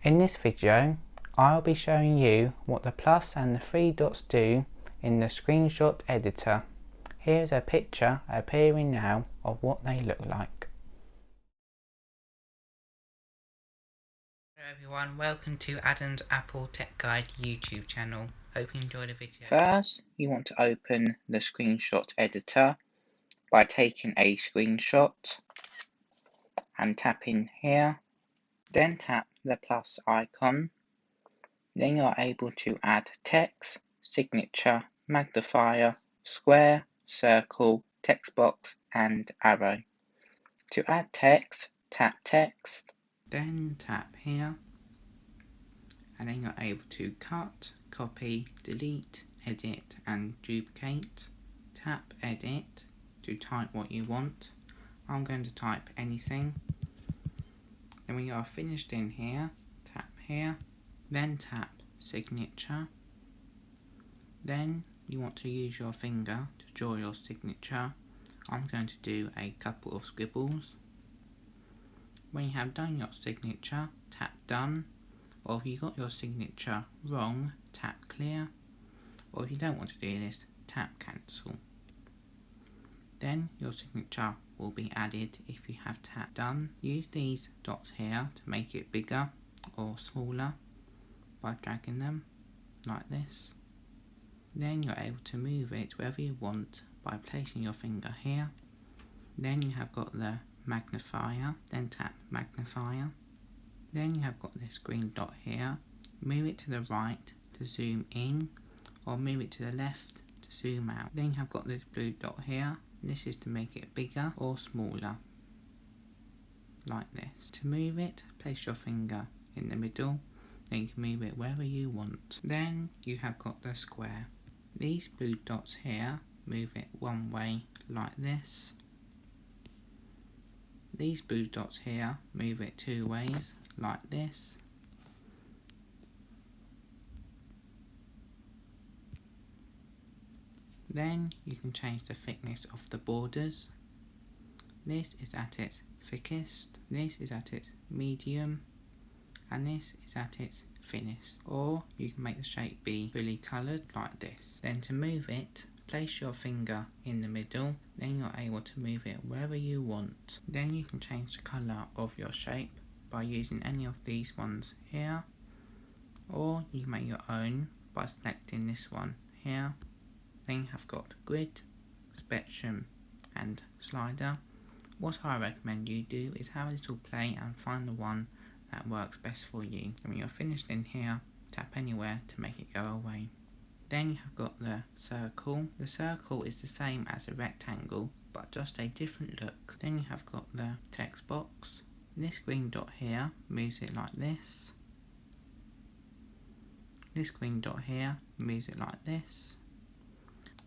In this video, I'll be showing you what the plus and the three dots do in the screenshot editor. Here's a picture appearing now of what they look like. Hello everyone, welcome to Adam's Apple Tech Guide YouTube channel. Hope you enjoyed the video. First, you want to open the screenshot editor by taking a screenshot and tapping here. Then tap the plus icon. Then you're able to add text, signature, magnifier, square, circle, text box and arrow. To add text, tap text. Then tap here, and then you're able to cut, copy, delete, edit and duplicate. Tap edit to type what you want. I'm going to type anything. Then when you are finished in here, tap here, then tap signature. Then you want to use your finger to draw your signature. I'm going to do a couple of scribbles. When you have done your signature, tap done, or if you got your signature wrong, tap clear, or if you don't want to do this, tap cancel. Then your signature will be added if you have tapped done. Use these dots here to make it bigger or smaller by dragging them like this. Then you're able to move it wherever you want by placing your finger here. Then you have got the magnifier, then tap magnifier. Then you have got this green dot here. Move it to the right to zoom in, or move it to the left to zoom out. Then you have got this blue dot here. This is to make it bigger or smaller, like this. To move it, place your finger in the middle, then you can move it wherever you want. Then you have got the square. These blue dots here, move it one way like this. These blue dots here, move it two ways like this. Then you can change the thickness of the borders. This is at its thickest, this is at its medium, and this is at its thinnest. Or you can make the shape be fully coloured like this. Then to move it, place your finger in the middle, then you're able to move it wherever you want. Then you can change the colour of your shape by using any of these ones here, or you can make your own by selecting this one here. Then you have got grid, spectrum and slider. What I recommend you do is have a little play and find the one that works best for you. And when you're finished in here, tap anywhere to make it go away. Then you have got the circle. The circle is the same as a rectangle, but just a different look. Then you have got the text box. This green dot here moves it like this. This green dot here moves it like this.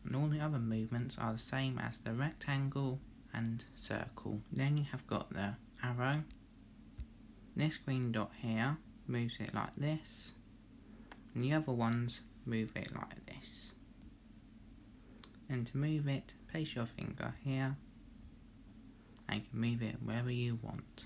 And all the other movements are the same as the rectangle and circle. Then you have got the arrow. This green dot here moves it like this, and the other ones move it like this. And to move it, place your finger here, and you can move it wherever you want.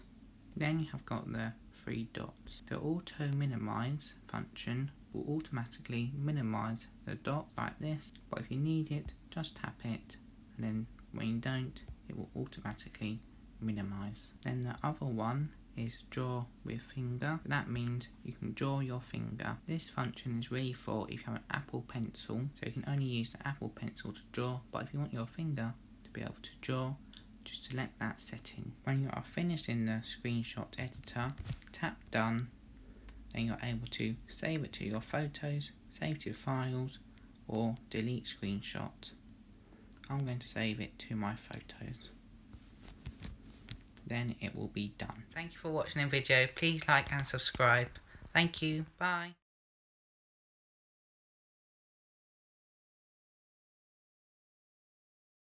Then you have got the three dots. The auto minimize function will automatically minimize the dot like this, but if you need it, just tap it, and then when you don't, it will automatically minimize. Then the other one is draw with finger. That means you can draw your finger. This function is really for if you have an Apple Pencil, so you can only use the Apple Pencil to draw, but if you want your finger to be able to draw, just select that setting. When you are finished in the screenshot editor, tap done. Then you're able to save it to your photos, save to files, or delete screenshots. I'm going to save it to my photos. Then it will be done. Thank you for watching the video. Please like and subscribe. Thank you. Bye.